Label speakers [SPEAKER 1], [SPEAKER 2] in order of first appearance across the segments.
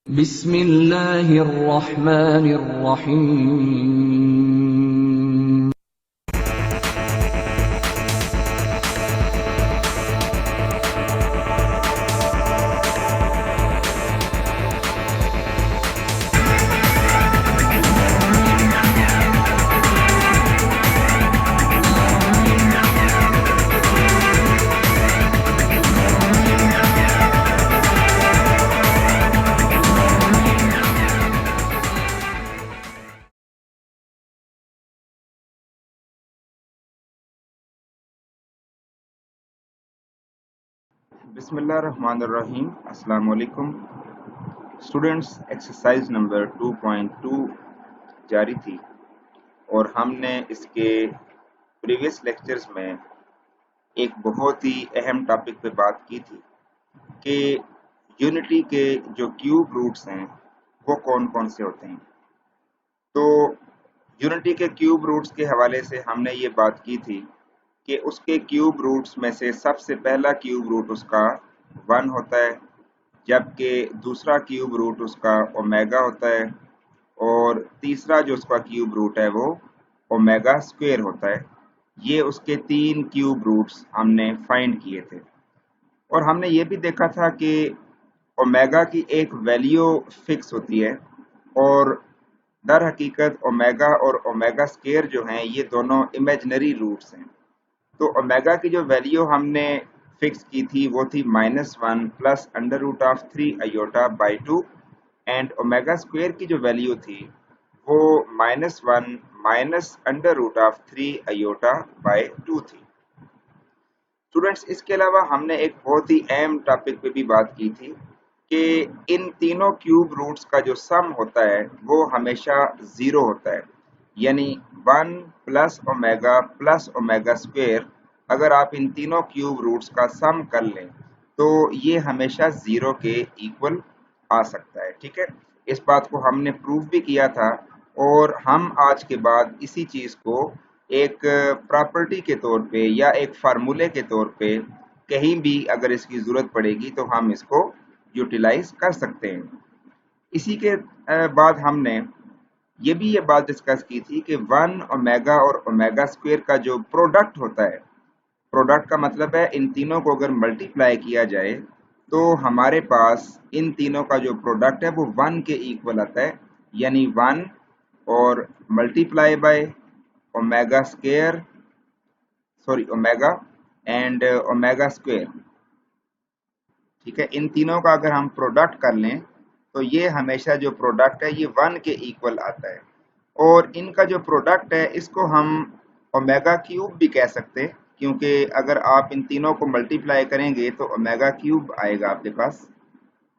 [SPEAKER 1] बिस्मिल्लाहिर्रहमानिर्रहीम।
[SPEAKER 2] बिस्मिल्लाहिर्रहमानिर्रहीम। अस्सलाम वालेकुम स्टूडेंट्स। एक्सरसाइज नंबर 2.2 जारी थी और हमने इसके प्रीवियस लेक्चर्स में एक बहुत ही अहम टॉपिक पे बात की थी कि यूनिटी के जो क्यूब रूट्स हैं वो कौन कौन से होते हैं। तो यूनिटी के क्यूब रूट्स के हवाले से हमने ये बात की थी कि उसके क्यूब रूट्स में से सबसे पहला क्यूब रूट उसका 1 होता है, जबकि दूसरा क्यूब रूट उसका ओमेगा होता है और तीसरा जो उसका क्यूब रूट है वो ओमेगा स्क्वायर होता है। ये उसके 3 क्यूब रूट्स हमने फाइंड किए थे और हमने ये भी देखा था कि ओमेगा की एक वैल्यू फिक्स होती है और दर हकीकत ओमेगा और ओमेगा स्क्वायर जो हैं ये दोनों इमेजिनरी रूट्स हैं। तो ओमेगा की जो वैल्यू हमने फिक्स की थी वो थी -1 plus under root of 3 iota by 2 and omega square की जो वैल्यू थी वो -1 minus under root of 3 iota by 2 थी। स्टूडेंट्स, इसके अलावा हमने एक बहुत ही अहम टॉपिक पे भी बात की थी कि इन तीनों क्यूब रूट्स का जो सम होता है वो हमेशा 0 होता है, यानी 1 प्लस ओमेगा स्क्वायर अगर आप इन तीनों क्यूब रूट्स का सम कर लें तो ये हमेशा 0 के इक्वल आ सकता है। ठीक है, इस बात को हमने प्रूव भी किया था और हम आज के बाद इसी चीज को एक प्रॉपर्टी के तौर पे या एक फार्मूले के तौर पे कहीं भी अगर इसकी जरूरत पड़ेगी तो हम इसको यूटिलाइज कर सकते हैं। इसी के बाद हमने ये बात डिस्कस की थी कि 1 ओमेगा और ओमेगा स्क्वायर का जो प्रोडक्ट होता है, प्रोडक्ट का मतलब है इन तीनों को अगर मल्टीप्लाई किया जाए तो हमारे पास इन तीनों का जो प्रोडक्ट है वो 1 के इक्वल आता है, यानी 1 और multiply by omega square omega and omega square. ठीक है, इन तीनों का अगर हम प्रोडक्ट कर लें तो ये हमेशा जो प्रोडक्ट है ये 1 के इक्वल आता है और इनका जो प्रोडक्ट है इसको हम ओमेगा क्यूब भी कह सकते हैं, क्योंकि अगर आप इन तीनों को मल्टीप्लाई करेंगे तो ओमेगा क्यूब आएगा आपके पास।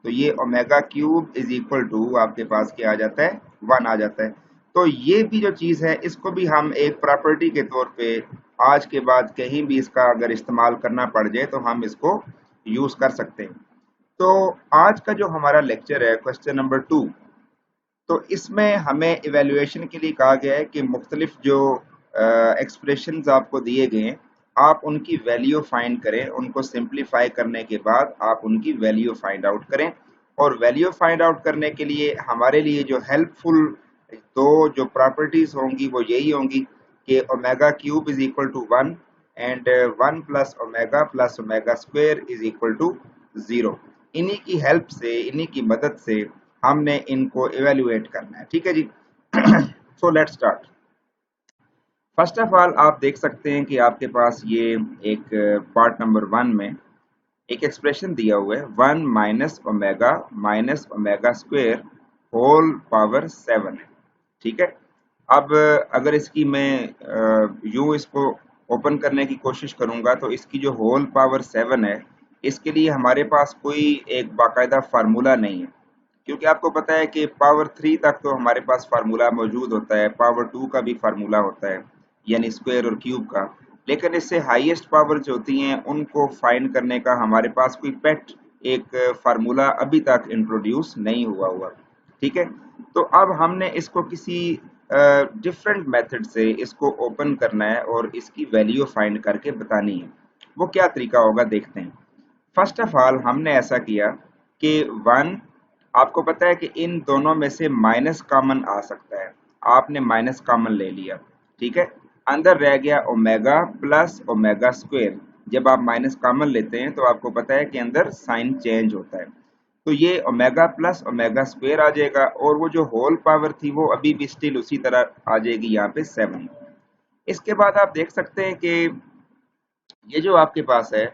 [SPEAKER 2] तो ये omega cube is equal to आपके पास क्या आ जाता है, 1 आ जाता है। तो ये भी जो चीज है इसको भी हम एक प्रॉपर्टी के तौर पे आज के बाद कहीं भी इसका अगर इस्तेमाल करना पड़ जाए तो हम इसको यूज कर सकते हैं। तो आज का जो हमारा लेक्चर है क्वेश्चन नंबर 2, तो इसमें हमें इवेल्युएशन के लिए कहा गया है कि मुख्तलिफ जो एक्सप्रेशंस आपको दिए गए हैं आप उनकी वैल्यू फाइंड करें, उनको सिंप्लीफाई करने के बाद आप उनकी वैल्यू फाइंड आउट करें। और वैल्यू फाइंड आउट करने के लिए हमारे लिए जो हेल्पफुल दो जो प्रॉपर्टीज होंगी वो यही होंगी कि omega cube is equal to 1 and 1 plus omega square is equal to 0। इन्हीं की हेल्प से, इन्हीं की मदद से हमने इनको इवेल्युएट करना है। ठीक है जी। So let's start. First of all आप देख सकते हैं कि आपके पास ये एक पार्ट नंबर 1 में एक एक्सप्रेशन दिया हुआ है 1 minus omega square whole power 7 है। ठीक है, अब अगर इसकी मैं यूं इसको ओपन करने की कोशिश करूंगा तो इसकी जो होल पावर 7 है इसके लिए हमारे पास कोई एक बाकायदा फार्मूला नहीं है, क्योंकि आपको पता है कि पावर 3 तक तो हमारे पास फार्मूला मौजूद होता है, पावर 2 का भी फार्मूला होता है यानी स्क्वायर और क्यूब का, लेकिन इससे हाईएस्ट पावर जो होती हैं उनको फाइंड करने का हमारे पास कोई पेट एक फार्मूला अभी तक इंट्रोड्यूस नहीं हुआ। ठीक है, तो अब हमने इसको किसी डिफरेंट मेथड से इसको ओपन करना है और इसकी वैल्यू फाइंड करके बतानी है। वो क्या तरीका होगा देखते हैं। फर्स्ट ऑफ ऑल हमने ऐसा किया कि 1 आपको पता है कि इन दोनों में से माइनस कॉमन आ सकता है, आपने माइनस कॉमन ले लिया, ठीक है। अंदर रह गया ओमेगा प्लस ओमेगा स्क्वायर। जब आप माइनस कॉमन लेते हैं तो आपको पता है कि अंदर साइन चेंज होता है, तो ये ओमेगा प्लस ओमेगा स्क्वायर आ जाएगा, और वो जो होल पावर थी वो अभी भी स्टिल उसी तरह आ जाएगी, यहाँ पे 7। इसके बाद आप देख सकते हैं कि ये जो आपके पास है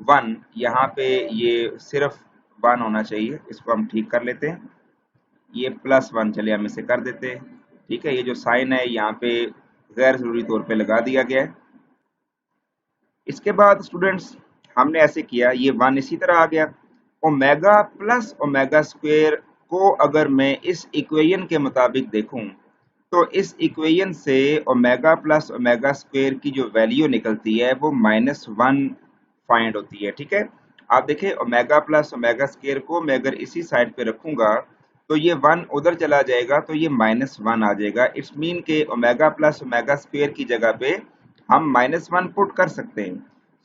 [SPEAKER 2] 1, यहाँ पे ये सिर्फ 1 होना चाहिए, इसको हम ठीक कर लेते हैं। ये +1 चले हम इसे कर देते हैं, ठीक है। ये जो साइन है यहाँ पे गैर जरूरी तौर पे लगा दिया गया है। इसके बाद स्टूडेंट्स हमने ऐसे किया, ये 1 इसी तरह आ गया। ओमेगा प्लस ओमेगा स्क्वायर को अगर मैं इस इक्वेशन के मुताबिक देखूं तो इस इक्वेशन से ओमेगा प्लस ओमेगा स्क्वायर की जो वैल्यू निकलती है वो -1 फाइंड होती है, ठीक है। आप देखें ओमेगा प्लस ओमेगा स्क्वायर को मैं अगर इसी साइड पे रखूंगा तो ये 1 उधर चला जाएगा, तो ये -1 आ जाएगा। इट्स मीन के ओमेगा प्लस ओमेगा स्क्वायर की जगह पे हम -1 पुट कर सकते हैं।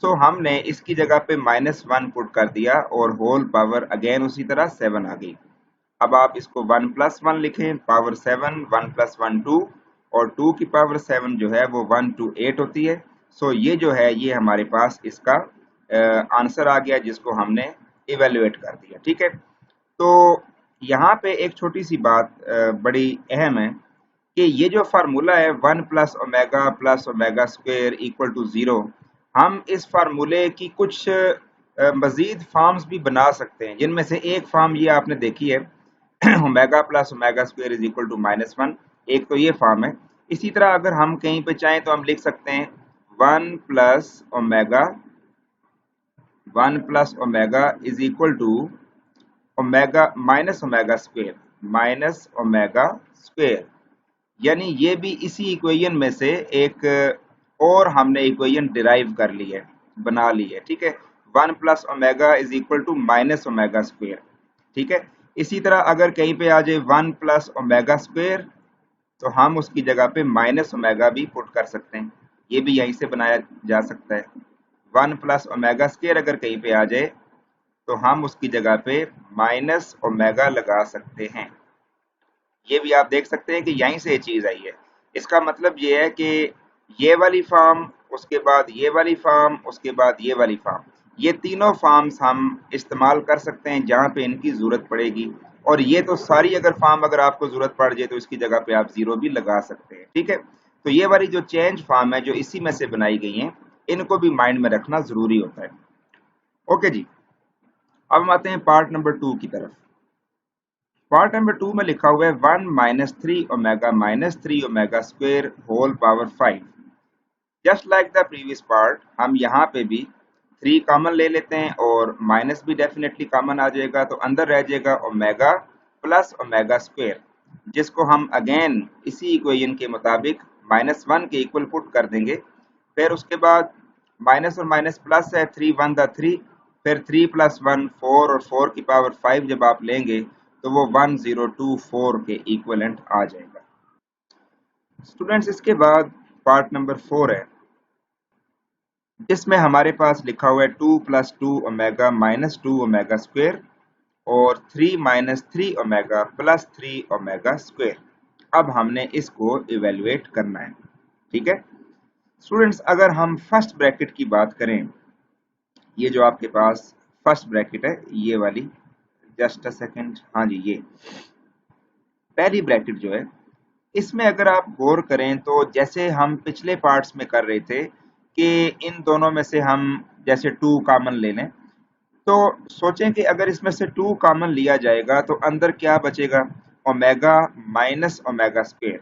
[SPEAKER 2] सो हमने इसकी जगह पे -1 पुट कर दिया और होल पावर अगेन उसी तरह 7 आ गई। अब आप इसको 1 + 1 लिखें, पावर 7, 1 + 1 2, और 2 की पावर 7 जो है वो 1 to 8 होती है। सो ये जो है ये हमारे पास इसका आंसर आ गया, जिसको हमने इवेल्युएट कर दिया, ठीक है। तो यहाँ पे एक छोटी सी बात बड़ी अहम है कि ये जो फार्मूला है 1 + ओमेगा स्क्वायर इक्वल टू 0, हम इस फार्मूले की कुछ मजीद फॉर्म्स भी बना सकते हैं, जिनमें से एक फॉर्म ये आपने देखी है omega plus omega square is equal to -1। एक तो ये फॉर्म है। इसी तरह अगर हम कहीं पे चाहें तो हम लिख सकते हैं 1 + omega is equal to omega minus omega square minus omega square. यानी ये भी इसी इक्वेशन में से एक और हमने इक्वेशन डिराइव कर ली है, बना ली है, ठीक है। 1 + omega is equal to minus omega square, ठीक है। इसी तरह अगर कहीं पे आ जाए 1 + ओमेगा स्क्वायर, तो हम उसकी जगह पे माइनस ओमेगा भी पुट कर सकते हैं, ये भी यहीं से बनाया जा सकता है। 1 + ओमेगा स्क्वायर अगर कहीं पे आ जाए तो हम उसकी जगह पे माइनस ओमेगा लगा सकते हैं। ये भी आप देख सकते हैं कि यहीं से ये चीज आई है। इसका मतलब ये है कि ये वाली फॉर्म, उसके बाद ये वाली फॉर्म, उसके बाद ये वाली फॉर्म, ये तीनों फॉर्म्स हम इस्तेमाल कर सकते हैं जहां पे इनकी जरूरत पड़ेगी। और ये तो सारी अगर फॉर्म अगर आपको जरूरत पड़ जाए तो इसकी जगह पे आप 0 भी लगा सकते हैं, ठीक है। तो ये वाली जो चेंज फॉर्म है जो इसी में से बनाई गई है, इनको भी माइंड में रखना जरूरी होता है। ओके जी, अब हम आते हैं पार्ट नंबर 2 की तरफ। पार्ट नंबर 2 में लिखा हुआ है 1 - 3 omega -3 omega square whole power 5। Just like the previous part, हम यहाँ पे भी 3 कॉमन ले लेते हैं और माइनस भी डेफिनेटली कॉमन आ जाएगा, तो अंदर रह जाएगा ओमेगा प्लस ओमेगा स्क्वायर, जिसको हम अगेन इसी इक्वेशन के मुताबिक -1 के इक्वल पुट कर देंगे। फिर उसके बाद माइनस और माइनस प्लस है, 3 1 द 3, फिर 3 + 1 4, और 4 की पावर 5 जब आप लेंगे तो वो 1024 के इक्वलेंट आ जाएगा। स्टूडेंट्स इसके बाद पार्ट नंबर 4 है, जिसमें हमारे पास लिखा हुआ है 2 + 2 ओमेगा -2 ओमेगा स्क्वायर और 3 - 3 ओमेगा + 3 ओमेगा स्क्वायर। अब हमने इसको इवेल्युएट करना है, ठीक है। स्टूडेंट्स अगर हम फर्स्ट ब्रैकेट की बात करें, ये जो आपके पास फर्स्ट ब्रैकेट है ये वाली, जस्ट अ सेकेंड, हाँ जी, ये पहली ब्रैकेट जो है, इसमें अगर आप गौर करें तो जैसे हम पिछले पार्ट्स में कर रहे थे कि इन दोनों में से हम जैसे 2 कॉमन ले लें, तो सोचें कि अगर इसमें से 2 कॉमन लिया जाएगा तो अंदर क्या बचेगा, ओमेगा माइनस ओमेगा स्क्वायर।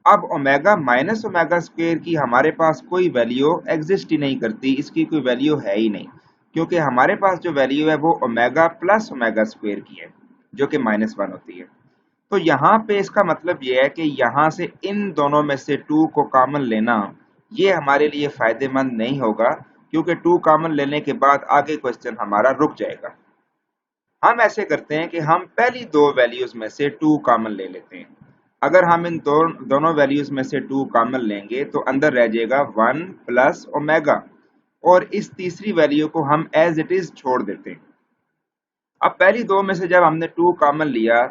[SPEAKER 2] अब ओमेगा माइनस ओमेगा स्क्वायर की हमारे पास कोई वैल्यू एग्जिस्ट ही नहीं करती, इसकी कोई वैल्यू है ही नहीं, क्योंकि हमारे पास जो वैल्यू है वो ओमेगा प्लस ओमेगा स्क्वायर की है, जो कि -1 होती है। तो यहाँ पे इसका मतलब ये है कि यहाँ से इन दोनों में से 2 को कॉमन लेना ये हमारे लिए फायदेमंद नहीं होगा, क्योंकि 2 कॉमन लेने के बाद आगे क्वेश्चन हमारा रुक जाएगा। हम ऐसे करते हैं कि हम पहली 2 वैल्यूज में से 2 कॉमन ले लेते हैं। अगर हम इन दोनों वैल्यूज में से 2 कॉमन लेंगे तो अंदर रह जाएगा 1 + ओमेगा, और इस तीसरी वैल्यू को हम एज इट इज छोड़ देते हैं। अब पहली दो में से जब हमने 2 कॉमन लिया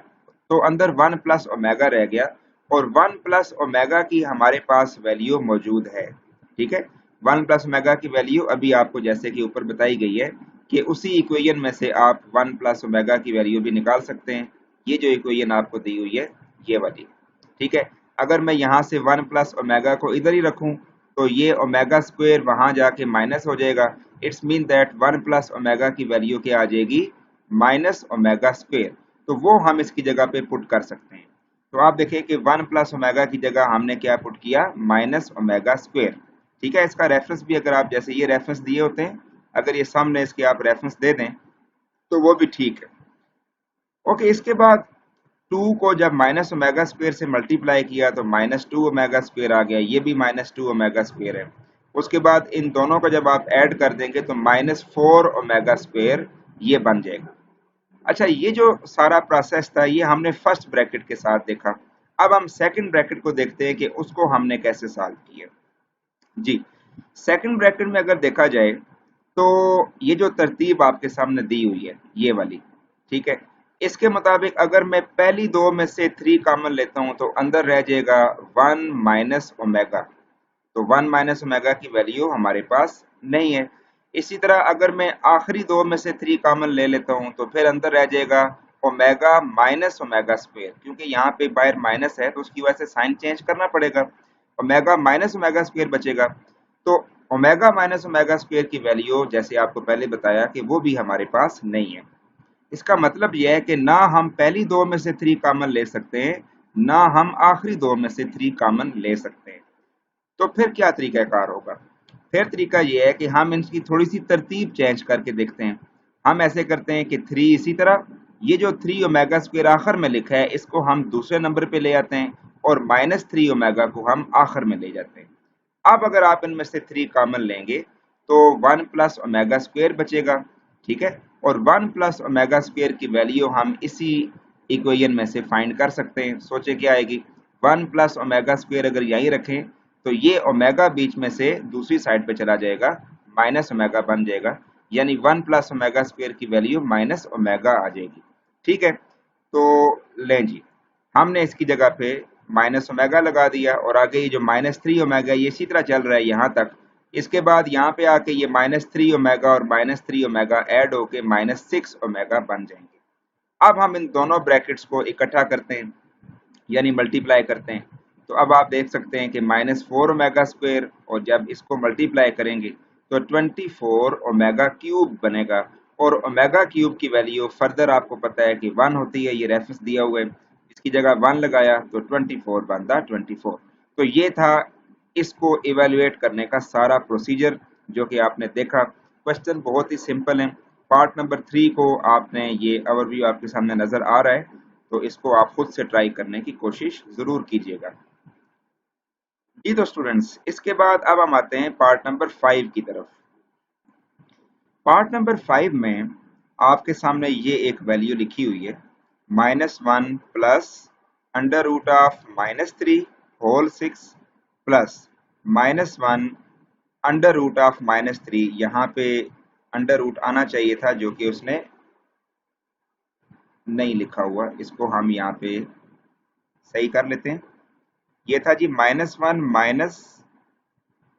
[SPEAKER 2] तो अंदर 1 प्लस ओमेगा रह गया और 1 प्लस ओमेगा की हमारे पास वैल्यू मौजूद है। ठीक है, 1 प्लस ओमेगा की वैल्यू अभी आपको जैसे कि ऊपर बताई गई है कि उसी इक्वेशन में से आप 1 प्लस ओमेगा की वैल्यू भी निकाल सकते हैं। ये जो इक्वेशन आपको दी हुई है ये वाली। ठीक है, अगर मैं यहाँ से 1 प्लस ओमेगा को इधर ही रखूं तो ये ओमेगा स्क्वायर वहां जाके माइनस हो जाएगा। It's mean that 1 plus omega की वैल्यू क्या आ जाएगी, माइनस ओमेगा स्क्वायर। तो वो हम इसकी जगह पे पुट कर सकते हैं। तो आप देखिए कि 1 प्लस ओमेगा की जगह हमने क्या पुट किया, माइनस ओमेगा स्क्वायर। ठीक है, इसका रेफरेंस भी अगर आप जैसे ये रेफरेंस दिए होते हैं, अगर ये सामने इसके आप रेफरेंस दे दें तो वो भी ठीक है। ओके, इसके बाद 2 को जब माइनस ओमेगा स्क्वायर से मल्टीप्लाई किया तो माइनस 2 ओमेगा स्क्वायर आ गया, ये भी माइनस 2 ओमेगा स्क्वायर है। उसके बाद इन दोनों को जब आप ऐड कर देंगे तो माइनस 4 ओमेगा स्क्वायर ये बन जाएगा। अच्छा, ये जो सारा प्रोसेस था ये हमने फर्स्ट ब्रैकेट के साथ देखा। अब हम सेकंड ब्रैकेट को देखते हैं कि उसको हमने कैसे सॉल्व किया। जी, सेकंड ब्रैकेट में अगर देखा जाए तो ये जो तरतीब आपके सामने दी हुई है ये वाली, ठीक है, इसके मुताबिक अगर मैं पहली दो में से 3 कॉमन लेता हूं तो अंदर रह जाएगा 1 माइनस ओमेगा। तो 1 माइनस ओमेगा की वैल्यू हमारे पास नहीं है। इसी तरह अगर मैं आखिरी दो में से 3 कॉमन ले लेता हूं तो फिर अंदर रह जाएगा ओमेगा माइनस ओमेगा स्क्वायर, क्योंकि यहाँ पे बाहर माइनस है तो उसकी वजह से साइन चेंज करना पड़ेगा। ओमेगा माइनस ओमेगा स्क्वायर बचेगा। तो ओमेगा माइनस ओमेगा स्क्वायर की वैल्यू जैसे आपको पहले बताया कि वो भी हमारे पास नहीं है। इसका मतलब यह है कि ना हम पहली दो में से 3 कॉमन ले सकते हैं, ना हम आखिरी दो में से 3 कॉमन ले सकते हैं। तो फिर क्या तरीकाकार होगा? फिर तरीका यह है कि हम इनकी थोड़ी सी तरतीब चेंज करके देखते हैं। हम ऐसे करते हैं कि 3 इसी तरह, ये जो 3 ओमेगा स्क्वायर आखिर में लिखा है इसको हम दूसरे नंबर पे ले आते हैं और माइनस 3 ओमेगा को हम आखिर में ले जाते हैं। अब अगर आप इनमें से 3 कॉमन लेंगे तो 1 प्लस ओमेगा स्क्वायर बचेगा। ठीक है, और 1 प्लस ओमेगा स्क्वायर की वैल्यू हम इसी इक्वेशन में से फाइंड कर सकते हैं। सोचे क्या आएगी, 1 प्लस ओमेगा स्क्वायर अगर यहीं रखें तो ये ओमेगा बीच में से दूसरी साइड पे चला जाएगा, माइनस ओमेगा बन जाएगा, यानी 1 प्लस ओमेगा स्क्वायर की वैल्यू माइनस ओमेगा आ जाएगी। ठीक है, तो लें जी, हमने इसकी जगह पे माइनस ओमेगा लगा दिया और आगे ये जो माइनस 3 ओमेगा ये इसी तरह चल रहा है यहाँ तक। इसके बाद यहाँ पे आके ये माइनस 3 ओमेगा और माइनस 3 ओमेगा ऐड होके माइनस 6 ओमेगा बन जाएंगे। अब हम इन दोनों ब्रैकेट्स को इकट्ठा करते हैं यानी मल्टीप्लाई करते हैं। तो अब आप देख सकते हैं कि माइनस 4 ओमेगा स्क्वायर और जब इसको मल्टीप्लाई करेंगे तो 24 ओमेगा क्यूब बनेगा। और ओमेगा क्यूब की वैल्यू फर्दर आपको पता है कि 1 होती है, ये रेफरेंस दिया हुआ है, इसकी जगह 1 लगाया तो 24 बनता 24। तो ये था इसको इवेल्युएट करने का सारा प्रोसीजर जो कि आपने देखा। क्वेश्चन बहुत ही सिंपल है। पार्ट नंबर 3 को आपने ये ओवरव्यू आपके सामने नजर आ रहा है, तो इसको आप खुद से ट्राई करने की कोशिश जरूर कीजिएगा। जी तो स्टूडेंट्स, इसके बाद अब हम आते हैं पार्ट नंबर 5 की तरफ। पार्ट नंबर 5 में आपके सामने ये एक वैल्यू लिखी हुई है, -1 plus under root of -3 whole 6 plus -1 under root of -3। यहाँ पे अंडर रूट आना चाहिए था जो कि उसने नहीं लिखा हुआ, इसको हम यहाँ पे सही कर लेते हैं। ये था जी -1 माइनस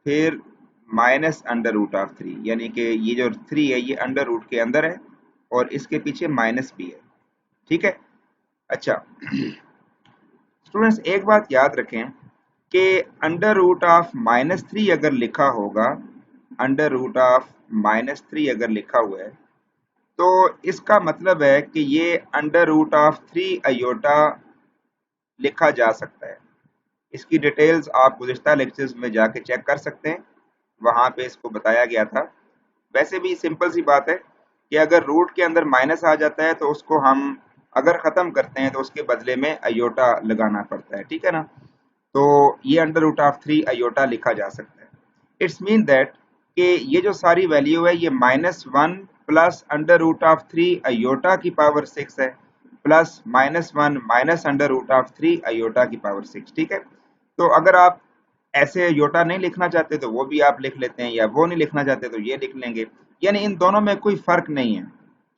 [SPEAKER 2] फिर माइनस अंडर रूट ऑफ 3, यानी कि ये जो 3 है ये अंडर रूट के अंदर है और इसके पीछे माइनस भी है। ठीक है, अच्छा स्टूडेंट्स एक बात याद रखें कि अंडर रूट ऑफ -3 अगर लिखा होगा, अंडर रूट ऑफ -3 अगर लिखा हुआ है तो इसका मतलब है कि ये अंडर रूट ऑफ 3 अयोटा लिखा जा सकता है। इसकी डिटेल्स आप गुज़िश्ता लेक्चर्स में जाके चेक कर सकते हैं, वहाँ पे इसको बताया गया था। वैसे भी सिंपल सी बात है कि अगर रूट के अंदर माइनस आ जाता है तो उसको हम अगर ख़त्म करते हैं तो उसके बदले में अयोटा लगाना पड़ता है। ठीक है ना, तो ये अंडर रूट ऑफ 3 अयोटा लिखा जा सकता है। इट्स मीन दैट कि ये जो सारी वैल्यू है ये -1 plus under root of 3 iota की पावर 6 है, plus -1 minus under root of 3 iota की पावर 6। ठीक है, तो अगर आप ऐसे अयोटा नहीं लिखना चाहते तो वो भी आप लिख लेते हैं, या वो नहीं लिखना चाहते तो ये लिख लेंगे, यानी इन दोनों में कोई फर्क नहीं है।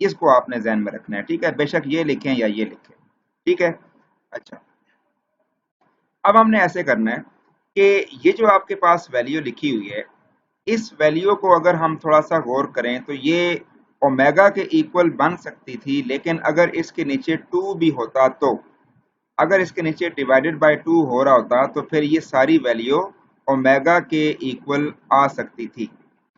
[SPEAKER 2] इसको आपने ध्यान में रखना है, ठीक है। बेशक ये लिखें या ये लिखें, ठीक है। अच्छा, अब हमने ऐसे करना है कि ये जो आपके पास वैल्यू लिखी हुई है, इस वैल्यू को अगर हम थोड़ा सा गौर करें तो ये ओमेगा के इक्वल बन सकती थी, लेकिन अगर इसके नीचे 2 भी होता तो, अगर इसके नीचे डिवाइडेड बाय 2 हो रहा होता तो फिर ये सारी वैल्यू ओमेगा के इक्वल आ सकती थी,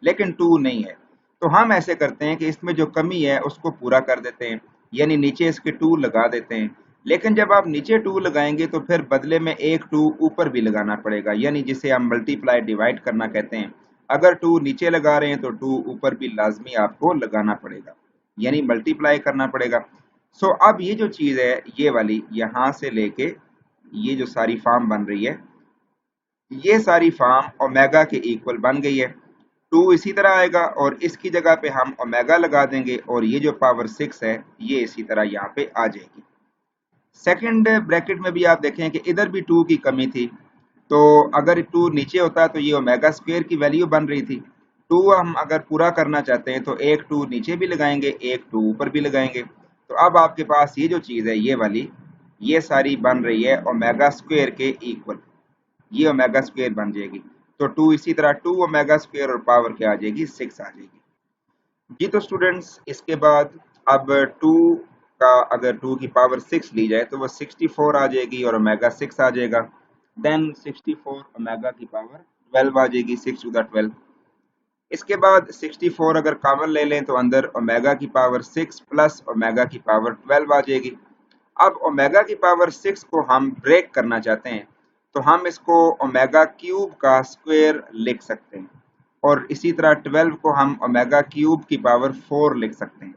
[SPEAKER 2] लेकिन 2 नहीं है। तो हम ऐसे करते हैं कि इसमें जो कमी है उसको पूरा कर देते हैं, यानी नीचे इसके 2 लगा देते हैं। लेकिन जब आप नीचे 2 लगाएंगे तो फिर बदले में एक 2 ऊपर भी लगाना पड़ेगा, यानी जिसे हम मल्टीप्लाई डिवाइड करना कहते हैं। अगर 2 नीचे लगा रहे हैं तो 2 ऊपर भी लाजमी आपको लगाना पड़ेगा, यानी मल्टीप्लाई करना पड़ेगा। सो अब ये जो चीज है ये वाली यहां से लेके ये जो सारी फॉर्म बन रही है, ये सारी फॉर्म ओमेगा के इक्वल बन गई है। 2 इसी तरह आएगा और इसकी जगह पे हम ओमेगा लगा देंगे और ये जो पावर 6 है ये इसी तरह यहाँ पे आ जाएगी। सेकंड ब्रैकेट में भी आप देखें कि इधर भी 2 की कमी थी, तो अगर 2 नीचे होता तो ये ओमेगा स्क्वायर की वैल्यू बन रही थी। 2 हम अगर पूरा करना चाहते हैं तो एक 2 नीचे भी लगाएंगे, एक 2 ऊपर भी लगाएंगे। तो अब आपके पास ये जो चीज़ है ये वाली, ये सारी बन रही है ओमेगा स्क्वायर के इक्वल, ये ओमेगा स्क्वायर बन जाएगी। तो 2 इसी तरह 2 ओमेगा स्क्वायर और पावर क्या आ जाएगी, 6 आ जाएगी जी। तो स्टूडेंट्स इसके बाद अब 2 का अगर 2 की पावर 6 ली जाए तो वो 64 आ जाएगी और ओमेगा 6 आ जाएगा। देन 64 ओमेगा की पावर 12 आ जाएगी, 6 टू द 12। इसके बाद 64 अगर कॉमन ले लें तो अंदर ओमेगा की पावर 6 प्लस ओमेगा की पावर 12 आ जाएगी। अब ओमेगा की पावर 6 को हम ब्रेक करना चाहते हैं तो हम इसको ओमेगा क्यूब का स्क्वायर लिख सकते हैं, और इसी तरह 12 को हम ओमेगा क्यूब की पावर 4 लिख सकते हैं।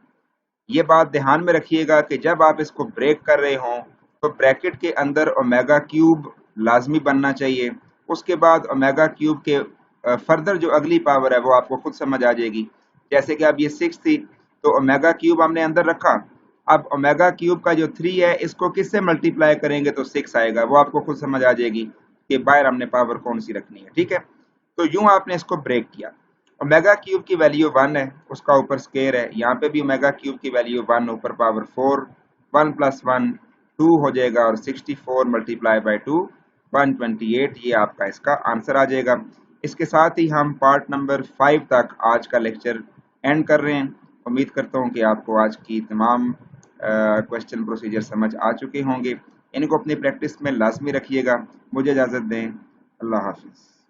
[SPEAKER 2] ये बात ध्यान में रखिएगा कि जब आप इसको ब्रेक कर रहे हों तो ब्रैकेट के अंदर ओमेगा क्यूब लाजमी बनना चाहिए। उसके बाद ओमेगा क्यूब के फर्दर जो अगली पावर है वो आपको खुद समझ आ जाएगी। जैसे कि अब ये 6 थी तो ओमेगा क्यूब हमने अंदर रखा, अब ओमेगा क्यूब का जो 3 है इसको किससे मल्टीप्लाई करेंगे तो 6 आएगा, वो आपको खुद समझ आ जाएगी कि बाहर हमने पावर कौन सी रखनी है, ठीक है। तो यूं आपने इसको ब्रेक किया। ओमेगा क्यूब की वैल्यू 1 है, उसका ऊपर स्क्वायर है, यहाँ पे भी ओमेगा क्यूब की वैल्यू 1 ऊपर पावर 4, 1 प्लस 1 2 हो जाएगा और 64 मल्टीप्लाई बाय 2 128, ये आपका इसका आंसर आ जाएगा। इसके साथ ही हम पार्ट नंबर 5 तक आज का लेक्चर एंड कर रहे हैं। उम्मीद करता हूँ कि आपको आज की तमाम क्वेश्चन प्रोसीजर समझ आ चुके होंगे। इनको अपनी प्रैक्टिस में लाजमी रखिएगा। मुझे इजाज़त दें, अल्लाह हाफिज़।